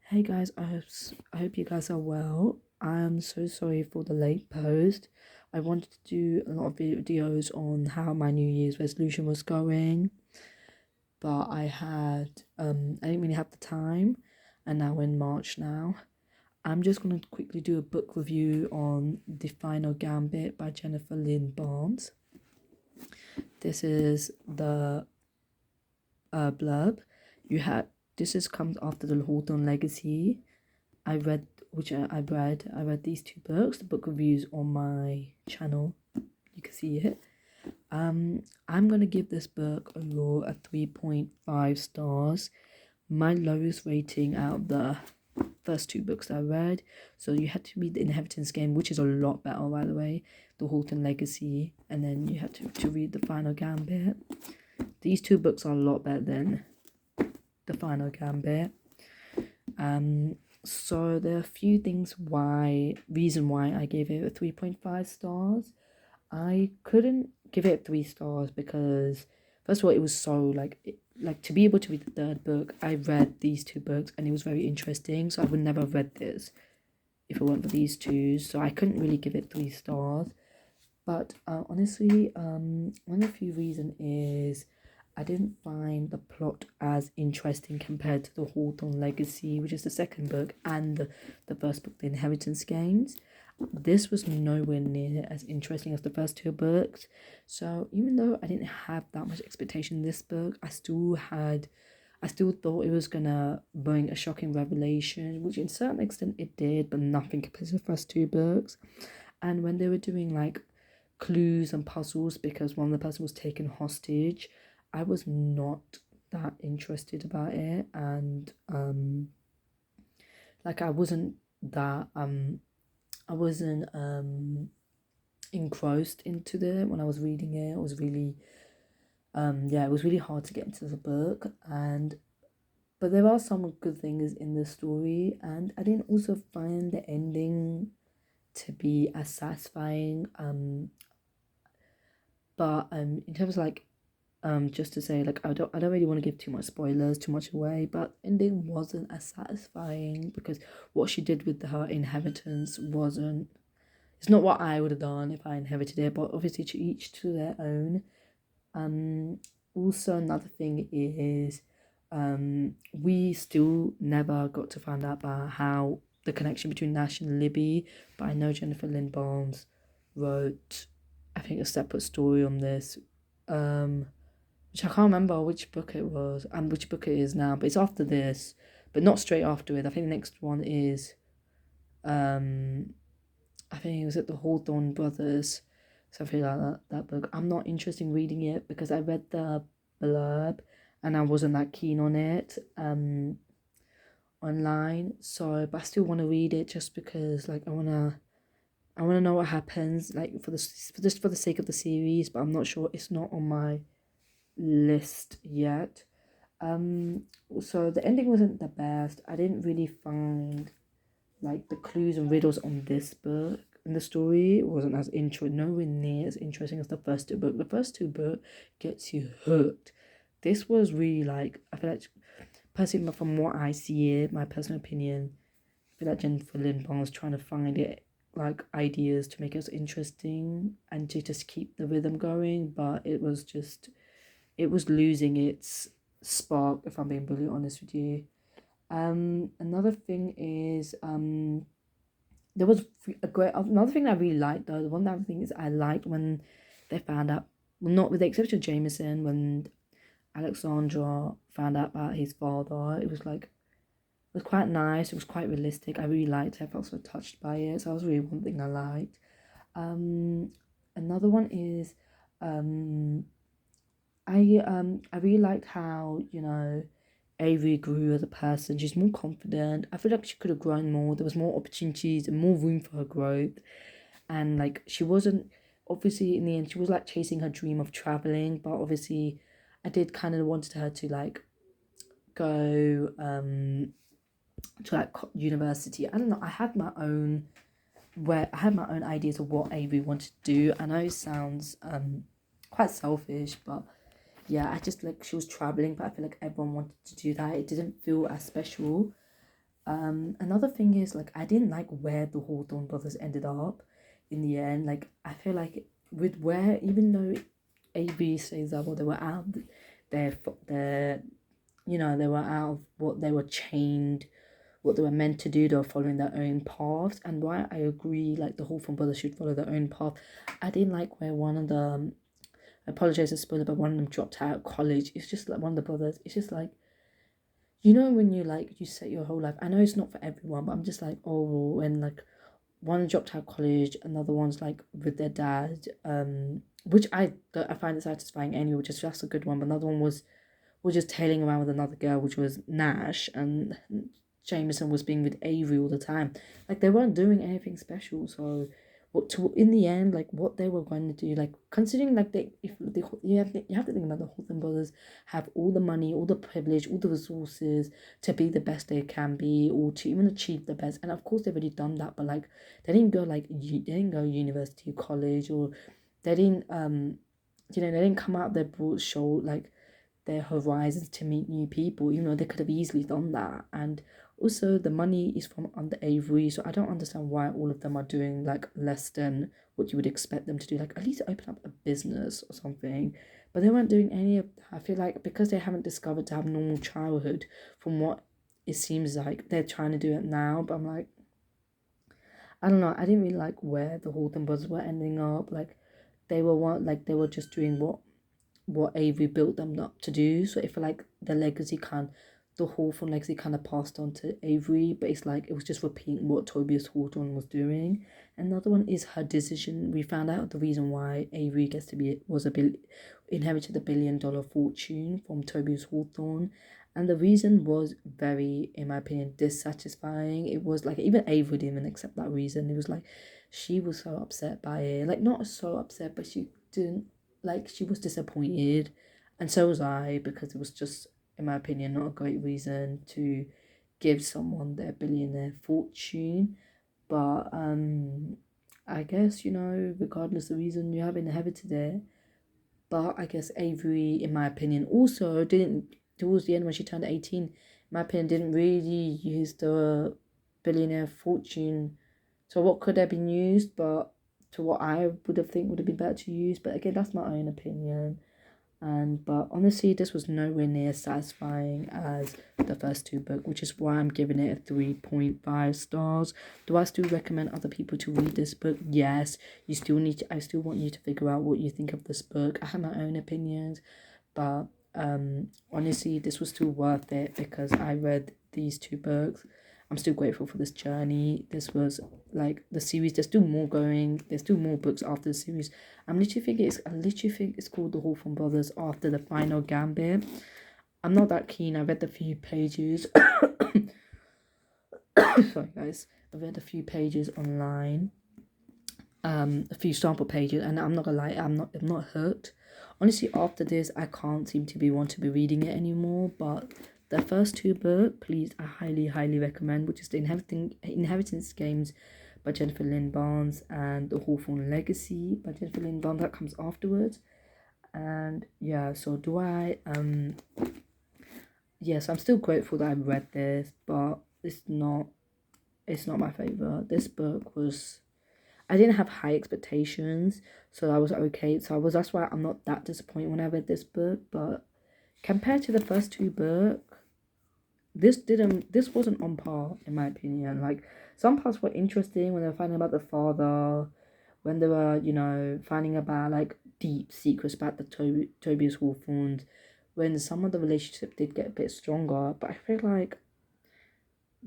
Hey guys, I hope you guys are well. I am so sorry for the late post. I wanted to do a lot of videos on how my New Year's resolution was going, but I didn't really have the time, and now we're in March now. I'm just gonna quickly do a book review on The Final Gambit by Jennifer Lynn Barnes. This is the blurb. You had comes after the Hawthorne Legacy. I read I read these two books, the book reviews on my channel. You can see it. I'm gonna give this book overall a 3.5 stars. My lowest rating out of the first two books that I read. So you had to read The Inheritance Game, which is a lot better, by the way, the Hawthorne Legacy, and then you had to read The Final Gambit. These two books are a lot better than The Final Gambit. So there are a few reason why I gave it a 3.5 stars. I couldn't give it 3 stars because first of all, it was so like to be able to read the third book, I read these two books and it was very interesting. So I would never have read this if it weren't for these two. So I couldn't really give it 3 stars. But honestly, one of the few reasons is I didn't find the plot as interesting compared to the Hawthorne Legacy, which is the second book, and the first book, The Inheritance Games. This was nowhere near as interesting as the first two books. So even though I didn't have that much expectation in this book, I still thought it was gonna bring a shocking revelation, which in certain extent it did, but nothing compared to the first two books. And when they were doing like clues and puzzles because one of the person was taken hostage, I was not that interested about it, and like I wasn't that engrossed into it when I was reading it. It was really it was really hard to get into the book, but there are some good things in the story, and I didn't also find the ending to be as satisfying. But in terms of just to say, like, I don't really want to give too much spoilers, too much away, but ending wasn't as satisfying because what she did with her inheritance wasn't, it's not what I would have done if I inherited it, but obviously to each to their own. Also another thing is we still never got to find out about how the connection between Nash and Libby, but I know Jennifer Lynn Barnes wrote, I think, a separate story on this, which I can't remember which book it was and which book it is now, but it's after this, but not straight after it. I think the next one is, I think it was at the Hawthorne Brothers, something like that book. I'm not interested in reading it because I read the blurb and I wasn't that keen on it online. So, but I still want to read it just because, like, I wanna know what happens, like for the sake of the series. But I'm not sure. It's not on my list yet. So the ending wasn't the best. I didn't really find like the clues and riddles on this book in the story wasn't as nowhere near as interesting as the first two books. The first two books gets you hooked. This was really like, I feel like, personally from what I see it, my personal opinion, I feel like Jennifer Lynn Barnes trying to find it like ideas to make it interesting and to just keep the rhythm going, but it was losing its spark, if I'm being brutally honest with you. Another thing is there was another thing that I really liked though. The one other thing is I liked when they found out, well, not with the exception of Jameson, when Alexandra found out about his father. It was like, it was quite nice. It was quite realistic. I really liked it. I felt so touched by it. So that was really one thing I liked. Another one is I really liked how, Avery grew as a person. She's more confident. I feel like she could have grown more. There was more opportunities and more room for her growth. And like she wasn't, obviously in the end she was like chasing her dream of traveling, but obviously I did kind of wanted her to like go to like university. I don't know. I had my own ideas of what Avery wanted to do. I know it sounds quite selfish, but yeah, I just like she was traveling, but I feel like everyone wanted to do that. It didn't feel as special. Another thing is, like, I didn't like where the Hawthorne brothers ended up in the end. Like, I feel like with where, even though AB says that, well, they were out their they were out of what they were chained, what they were meant to do. They were following their own paths, and why I agree, like, the Hawthorne brothers should follow their own path. I didn't like where one of them, I apologize to spoiler, but one of them dropped out of college. It's just like one of the brothers. It's just like, when you, like, you set your whole life. I know it's not for everyone, but I'm just like, oh, when, like, one dropped out of college, another one's like with their dad, which I find it satisfying anyway, which is just a good one. But another one was just tailing around with another girl, which was Nash, and Jameson was being with Avery all the time. Like, they weren't doing anything special. So, in the end, like, what they were going to do, like, considering, like, you have to think about the Hawthorne brothers have all the money, all the privilege, all the resources to be the best they can be, or to even achieve the best. And of course, they've already done that, but, like, they didn't go university, college, or they didn't they didn't come out their broad shoulder, like, their horizons to meet new people, even though they could have easily done that. And also, the money is from under Avery, so I don't understand why all of them are doing, like, less than what you would expect them to do. Like, at least open up a business or something. But they weren't doing any of that. I feel like because they haven't discovered to have normal childhood, from what it seems like they're trying to do it now. But I'm like, I don't know. I didn't really like where the Hawthorne brothers were ending up. Like, they were just doing what Avery built them up to do. So I feel like the Hawthorne legacy kind of passed on to Avery, but it's like it was just repeating what Tobias Hawthorne was doing. Another one is her decision. We found out the reason why Avery inherited the $1 billion fortune from Tobias Hawthorne. And the reason was very, in my opinion, dissatisfying. It was like, even Avery didn't even accept that reason. It was like, she was so upset by it. Like, not so upset, but she didn't, like, she was disappointed, and so was I, because it was just, in my opinion, not a great reason to give someone their billionaire fortune. But I guess, regardless of the reason, you have inherited it. But I guess Avery, in my opinion, also didn't, towards the end when she turned 18, in my opinion, didn't really use the billionaire fortune. So what could have been used, but to what I would have been better to use. But again, that's my own opinion. But honestly, this was nowhere near as satisfying as the first two books, which is why I'm giving it a 3.5 stars. Do I still recommend other people to read this book? Yes. I still want you to figure out what you think of this book. I have my own opinions, but honestly, this was still worth it because I read these two books. I'm still grateful for this journey. This was like the series. There's still more going. There's still more books after the series. I literally think it's called The Hawthorne Brothers after the Final Gambit. I'm not that keen. I read a few pages. Sorry, guys. I read a few pages online. A few sample pages, and I'm not gonna lie. I'm not hooked. Honestly, after this, I can't seem to want to be reading it anymore. But the first two books, please, I highly, highly recommend, which is the Inheritance Games by Jennifer Lynn Barnes and The Hawthorne Legacy by Jennifer Lynn Barnes. That comes afterwards. And yeah, so yes, I'm still grateful that I read this, but it's not my favorite. This book was, I didn't have high expectations, so I was okay. That's why I'm not that disappointed when I read this book. But compared to the first two books, this wasn't on par, in my opinion. Like, some parts were interesting when they were finding about the father, when they were, finding about, like, deep secrets about the Tobias Hawthorns, when some of the relationship did get a bit stronger. But I feel like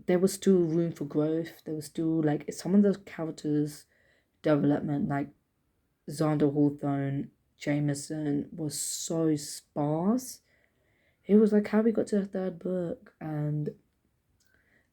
there was still room for growth. There was still, like, some of those characters' development, like Xander Hawthorne, Jameson, was so sparse. It was like how we got to the third book, and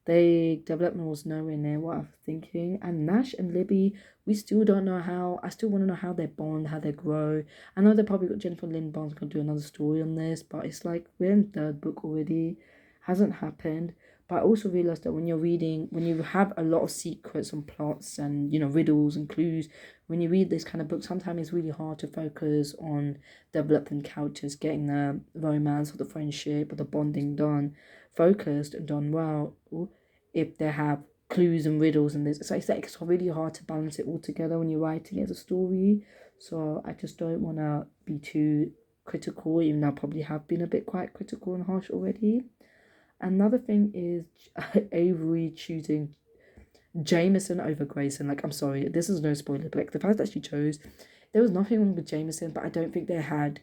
the development was nowhere near what I was thinking. And Nash and Libby, we still don't know how. I still want to know how they bond, how they grow. I know they probably got Jennifer Lynn Barnes going to do another story on this, but it's like we're in the third book already. Hasn't happened. But I also realised that when you have a lot of secrets and plots and, riddles and clues, when you read this kind of book, sometimes it's really hard to focus on developing characters, getting the romance or the friendship or the bonding focused and done well. if they have clues and riddles and this. So it's really hard to balance it all together when you're writing it as a story. So I just don't want to be too critical, even though I probably have been a bit quite critical and harsh already. Another thing is Avery choosing Jameson over Grayson. Like, I'm sorry, this is no spoiler, but like the fact that she chose, there was nothing wrong with Jameson, but I don't think they had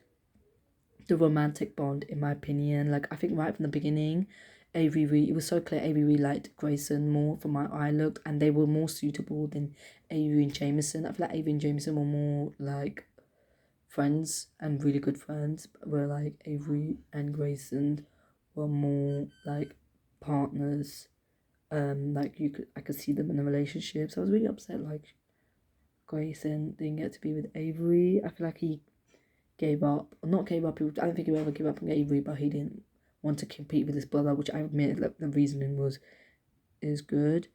the romantic bond, in my opinion. Like, I think right from the beginning, it was so clear Avery liked Grayson more from my eye looked, and they were more suitable than Avery and Jameson. I feel like Avery and Jameson were more like friends and really good friends, where like Avery and Grayson were more like partners. Like I could see them in a relationship. So I was really upset like Grayson didn't get to be with Avery. I feel like he gave up, or not gave up. I don't think he would ever give up on Avery, but he didn't want to compete with his brother, which I admit like, the reasoning is good.